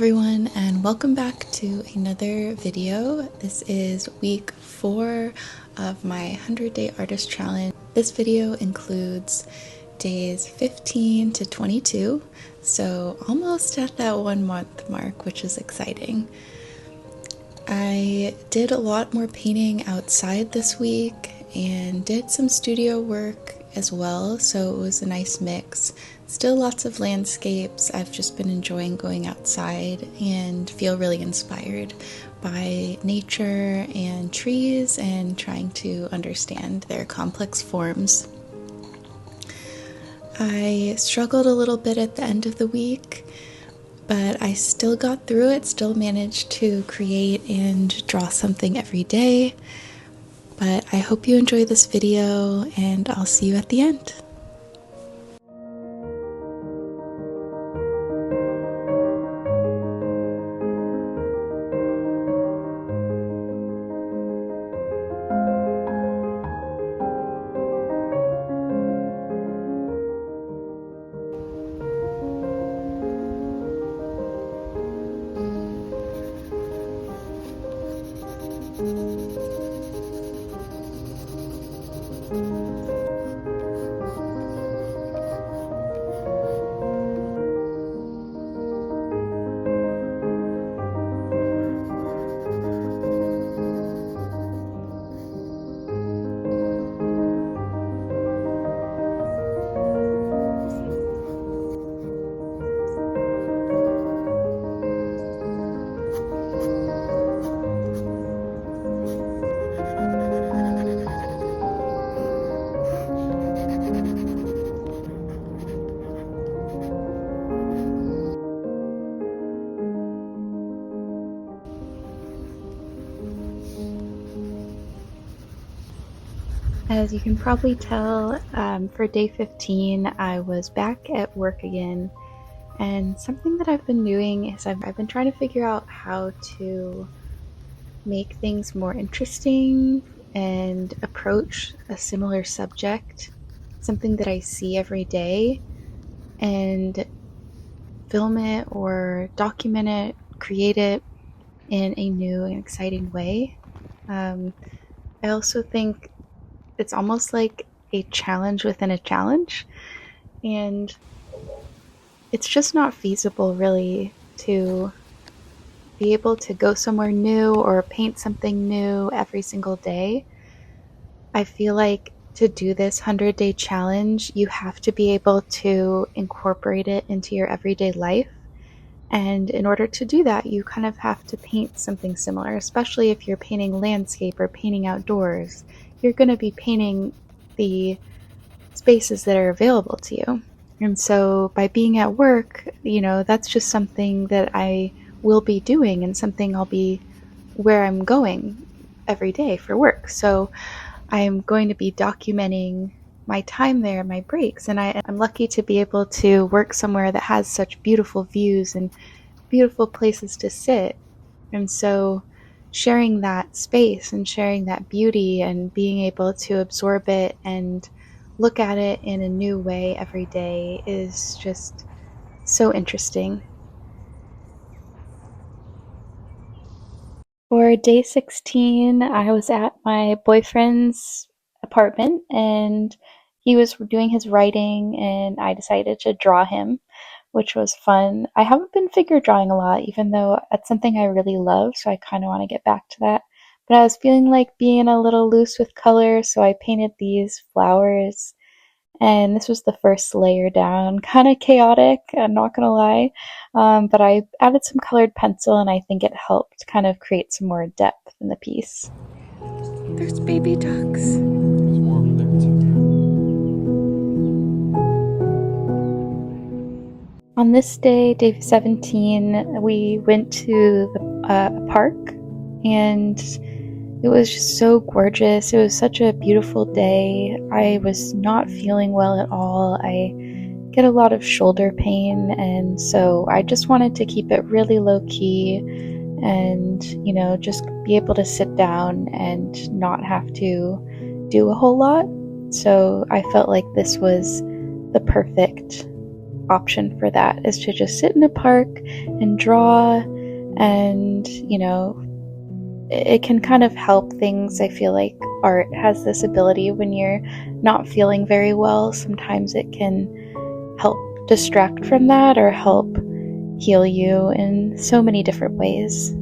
everyone, and welcome back to another video. This is week 4 of my 100-day artist challenge. This video includes days 15 to 22, so almost at that 1 month mark, which is exciting. I did a lot more painting outside this week and did some studio work as well, so it was a nice mix. Still lots of landscapes. I've just been enjoying going outside and feel really inspired by nature and trees and trying to understand their complex forms. I struggled a little bit at the end of the week, but I still got through it, still managed to create and draw something every day. But I hope you enjoy this video, and I'll see you at the end. As you can probably tell, for day 15, I was back at work again, and something that I've been doing is I've been trying to figure out how to make things more interesting and approach a similar subject, something that I see every day, and film it or document it, create it in a new and exciting way. I also think it's almost like a challenge within a challenge, and it's just not feasible really to be able to go somewhere new or paint something new every single day. I feel like to do this 100-day challenge, you have to be able to incorporate it into your everyday life. And in order to do that, you kind of have to paint something similar, especially if you're painting landscape or painting outdoors. You're going to be painting the spaces that are available to you. And so by being at work, that's just something that I will be doing and something I'll be where I'm going every day for work. So I'm going to be documenting my time there, my breaks, and I'm lucky to be able to work somewhere that has such beautiful views and beautiful places to sit. And so sharing that space and sharing that beauty and being able to absorb it and look at it in a new way every day is just so interesting. For day 16, I was at my boyfriend's apartment and he was doing his writing and I decided to draw him, which was fun. I haven't been figure drawing a lot, even though that's something I really love, so I kind of want to get back to that. But I was feeling like being a little loose with color, so I painted these flowers. And this was the first layer down. Kind of chaotic, I'm not gonna lie. But I added some colored pencil and I think it helped kind of create some more depth in the piece. There's baby ducks. There's more over there too. On this day, day 17, we went to the park and it was just so gorgeous. It was such a beautiful day. I was not feeling well at all. I get a lot of shoulder pain, and so I just wanted to keep it really low key and, just be able to sit down and not have to do a whole lot. So I felt like this was the perfect option for that, is to just sit in a park and draw. And, it can kind of help things. I feel like art has this ability when you're not feeling very well. Sometimes it can help distract from that or help heal you in so many different ways.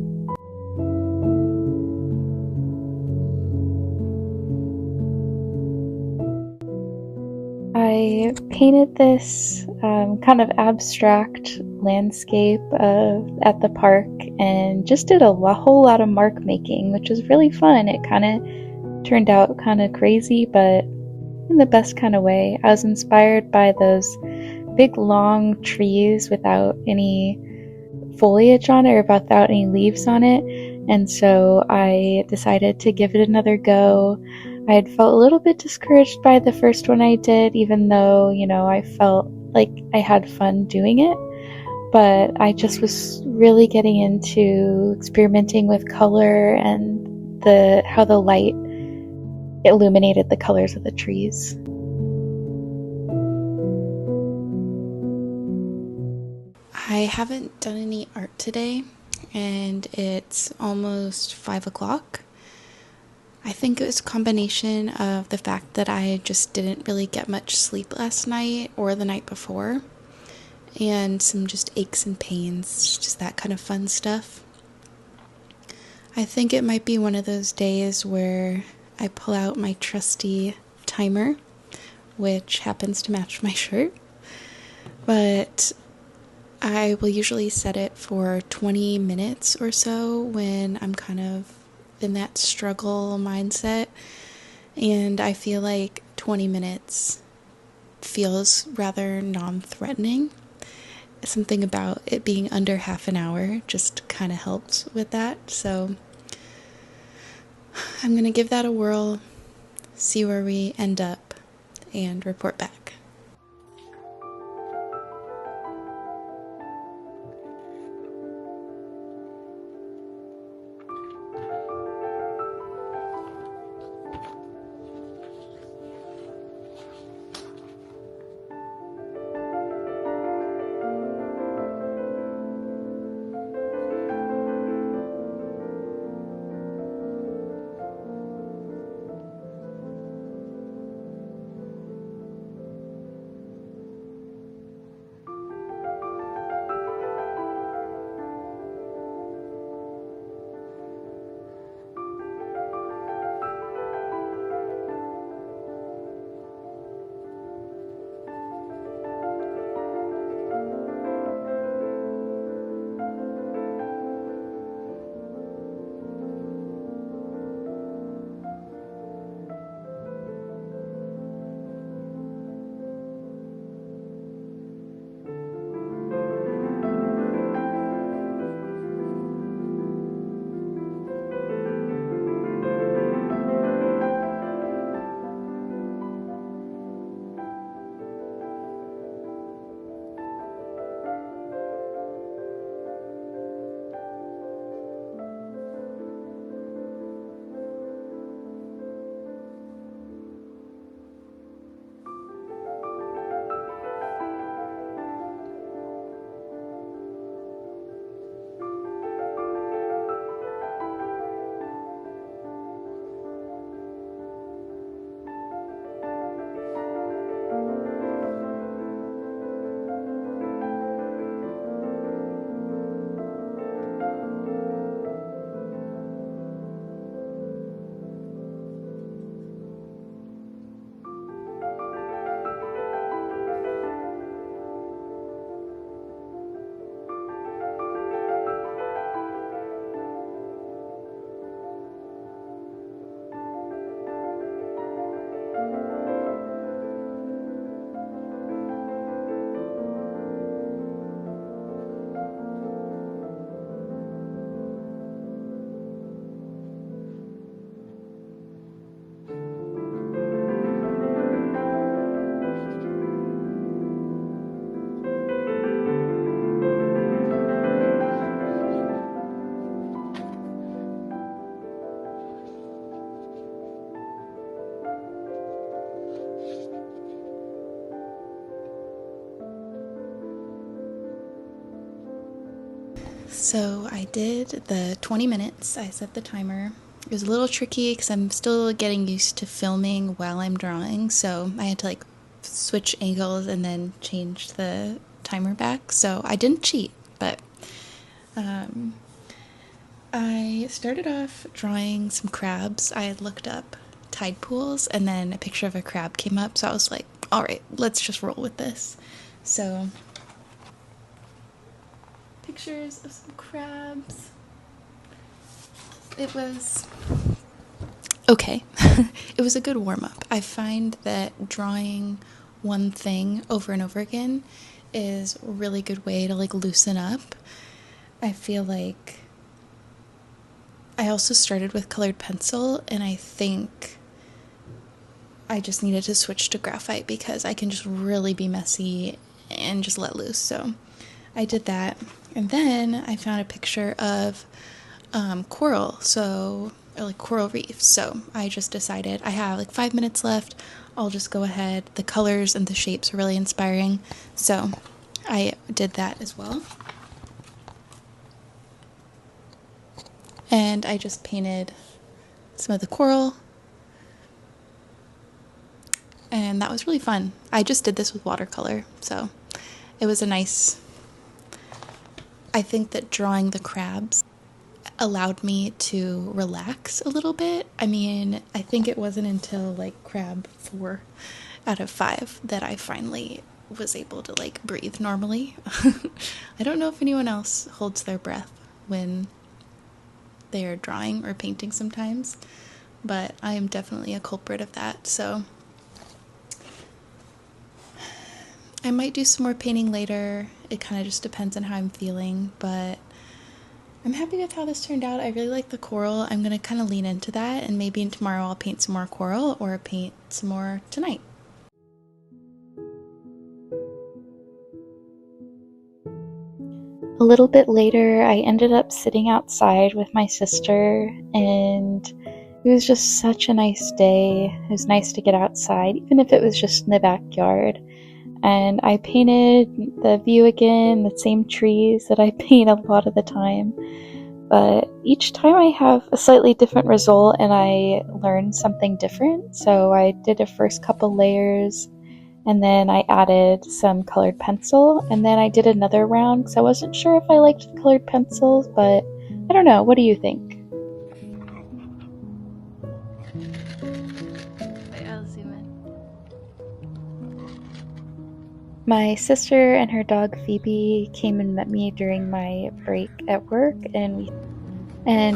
I painted this kind of abstract landscape at the park and just did a whole lot of mark making, which was really fun. It kind of turned out kind of crazy, but in the best kind of way. I was inspired by those big long trees without any foliage on it or without any leaves on it, and so I decided to give it another go. I had felt a little bit discouraged by the first one I did, even though, I felt like I had fun doing it, but I just was really getting into experimenting with color and how the light illuminated the colors of the trees. I haven't done any art today, and it's almost 5 o'clock. I think it was a combination of the fact that I just didn't really get much sleep last night or the night before, and some just aches and pains, just that kind of fun stuff. I think it might be one of those days where I pull out my trusty timer, which happens to match my shirt, but I will usually set it for 20 minutes or so when I'm kind of in that struggle mindset, and I feel like 20 minutes feels rather non-threatening. Something about it being under half an hour just kind of helps with that, so I'm gonna give that a whirl, see where we end up, and report back. So I did the 20 minutes. I set the timer. It was a little tricky because I'm still getting used to filming while I'm drawing, so I had to like switch angles and then change the timer back. So I didn't cheat, but I started off drawing some crabs. I had looked up tide pools and then a picture of a crab came up, so I was like, all right, let's just roll with this. So, pictures of some crabs. It was okay. It was a good warm up. I find that drawing one thing over and over again is a really good way to like loosen up. I feel like I also started with colored pencil, and I think I just needed to switch to graphite because I can just really be messy and just let loose. So I did that. And then I found a picture of coral, or like coral reefs. So I just decided I have like 5 minutes left. I'll just go ahead. The colors and the shapes are really inspiring. So I did that as well. And I just painted some of the coral. And that was really fun. I just did this with watercolor, so it was a nice... I think that drawing the crabs allowed me to relax a little bit. I mean, I think it wasn't until like crab 4 out of 5 that I finally was able to like breathe normally. I don't know if anyone else holds their breath when they are drawing or painting sometimes, but I am definitely a culprit of that. So I might do some more painting later. It kind of just depends on how I'm feeling, but I'm happy with how this turned out. I really like the coral. I'm going to kind of lean into that, and maybe tomorrow I'll paint some more coral or paint some more tonight. A little bit later, I ended up sitting outside with my sister, and it was just such a nice day. It was nice to get outside, even if it was just in the backyard. And I painted the view again, the same trees that I paint a lot of the time. But each time I have a slightly different result and I learn something different. So I did a first couple layers, and then I added some colored pencil, and then I did another round because I wasn't sure if I liked the colored pencils, but I don't know. What do you think? I'll zoom in. My sister and her dog Phoebe came and met me during my break at work, and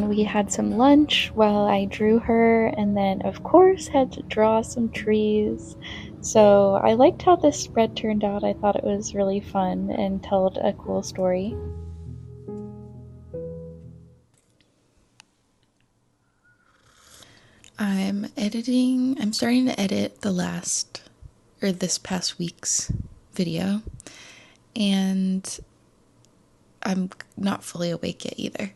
we had some lunch while I drew her, and then of course had to draw some trees. So I liked how this spread turned out. I thought it was really fun and told a cool story. I'm starting to edit this past week's video, and I'm not fully awake yet either,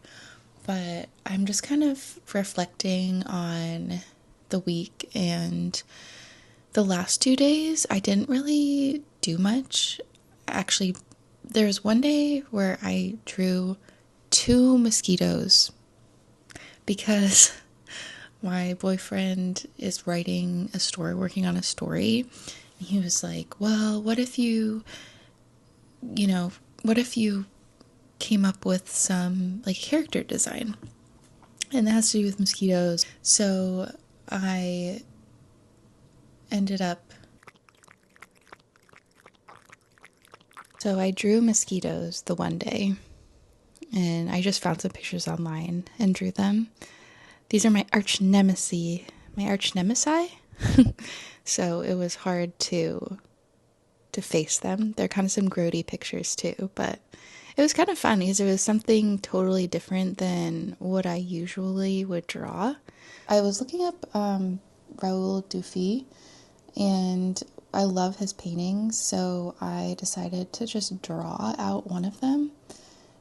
but I'm just kind of reflecting on the week, and the last 2 days I didn't really do much. Actually, there was one day where I drew 2 mosquitoes because my boyfriend is working on a story. And he was like, well, what if you came up with some like character design? And that has to do with mosquitoes. So I drew mosquitoes the one day, and I just found some pictures online and drew them. These are my arch nemesis. So it was hard to face them. They're kind of some grody pictures too, but it was kind of fun because it was something totally different than what I usually would draw. I was looking up Raoul Dufy, and I love his paintings, so I decided to just draw out one of them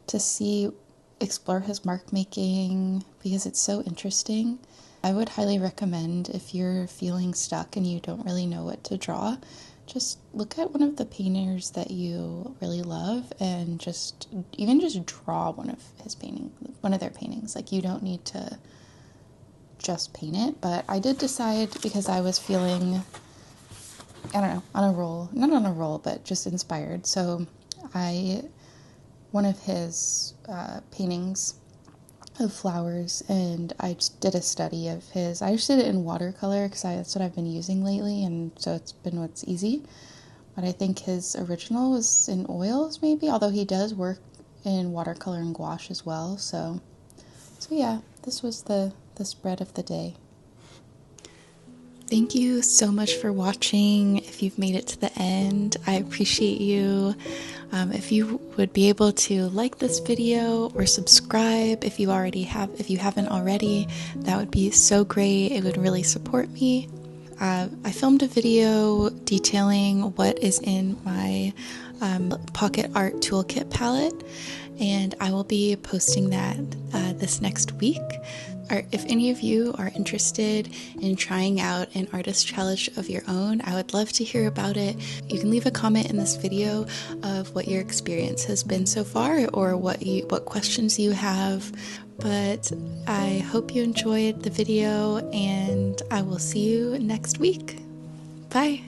to explore his mark making because it's so interesting. I would highly recommend, if you're feeling stuck and you don't really know what to draw, just look at one of the painters that you really love and just even just draw one of their paintings. Like, you don't need to just paint it, but I did decide, because I was feeling, I don't know, on a roll, not on a roll, but just inspired. So one of his paintings of flowers, and I just did a study of his. I just did it in watercolor because that's what I've been using lately, and so it's been what's easy. But I think his original was in oils, maybe, although he does work in watercolor and gouache as well. So yeah, this was the spread of the day. Thank you so much for watching. If you've made it to the end, I appreciate you. If you would be able to like this video or subscribe if you haven't already, that would be so great. It would really support me. I filmed a video detailing what is in my pocket art toolkit palette, and I will be posting that this next week. Or if any of you are interested in trying out an artist challenge of your own, I would love to hear about it. You can leave a comment in this video of what your experience has been so far, or what questions you have. But I hope you enjoyed the video, and I will see you next week. Bye!